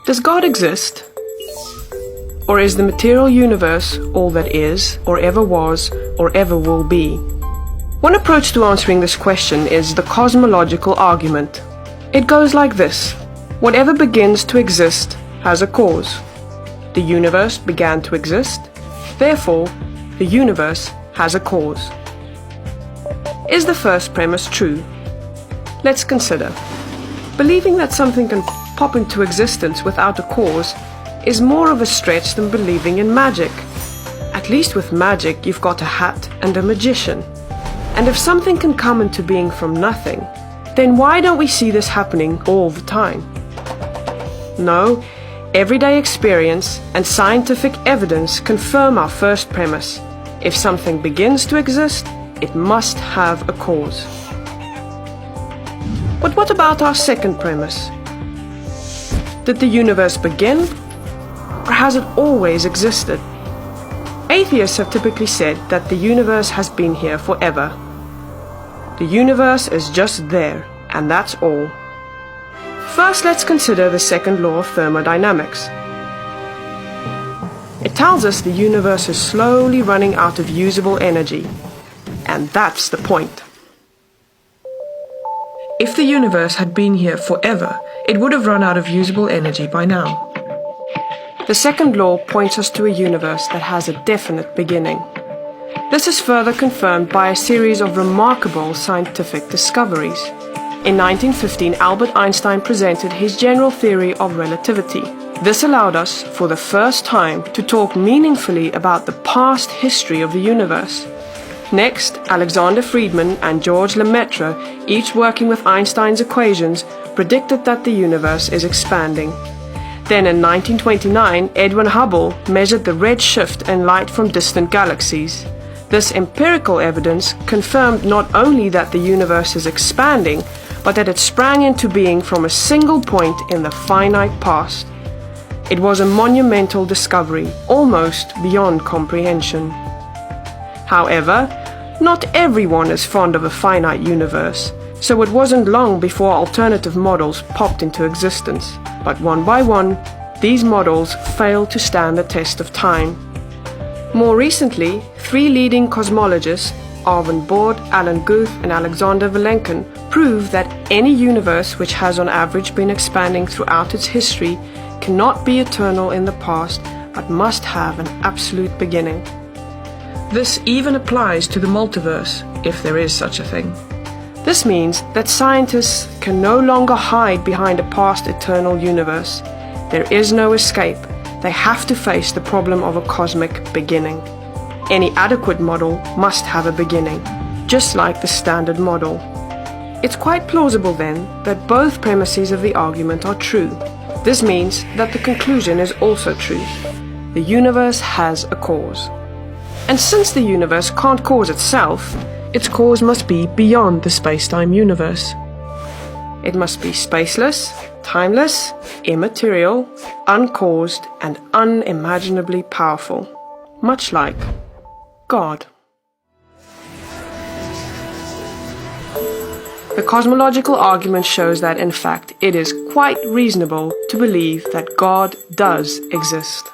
Does God exist? Or is the material universe all that is, or ever was, or ever will be? One approach to answering this question is the cosmological argument. It goes like this: whatever begins to exist has a cause. The universe began to exist, therefore, the universe has a cause. Is the first premise true? Let's consider. Believing that something can pop into existence without a cause is more of a stretch than believing in magic. At least with magic, you've got a hat and a magician. And if something can come into being from nothing, then why don't we see this happening all the time? No, everyday experience and scientific evidence confirm our first premise. If something begins to exist, it must have a cause. But what about our second premise? Did the universe begin, or has it always existed? Atheists have typically said that the universe has been here forever. The universe is just there, and that's all. First, let's consider the second law of thermodynamics. It tells us the universe is slowly running out of usable energy, and that's the point. If the universe had been here forever, it would have run out of usable energy by now. The second law points us to a universe that has a definite beginning. This is further confirmed by a series of remarkable scientific discoveries. In 1915, Albert Einstein presented his general theory of relativity. This allowed us, for the first time, to talk meaningfully about the past history of the universe. Next, Alexander Friedmann and George Lemaitre, each working with Einstein's equations, predicted that the universe is expanding. Then in 1929, Edwin Hubble measured the red shift in light from distant galaxies. This empirical evidence confirmed not only that the universe is expanding, but that it sprang into being from a single point in the finite past. It was a monumental discovery, almost beyond comprehension. However, not everyone is fond of a finite universe, so it wasn't long before alternative models popped into existence. But one by one, these models failed to stand the test of time. More recently, three leading cosmologists, Arvin Bord, Alan Guth, and Alexander Vilenkin, proved that any universe which has on average been expanding throughout its history cannot be eternal in the past, but must have an absolute beginning. This even applies to the multiverse, if there is such a thing. This means that scientists can no longer hide behind a past eternal universe. There is no escape. They have to face the problem of a cosmic beginning. Any adequate model must have a beginning, just like the standard model. It's quite plausible then that both premises of the argument are true. This means that the conclusion is also true. The universe has a cause. And since the universe can't cause itself, its cause must be beyond the space-time universe. It must be spaceless, timeless, immaterial, uncaused, and unimaginably powerful, much like God. The cosmological argument shows that, in fact, it is quite reasonable to believe that God does exist.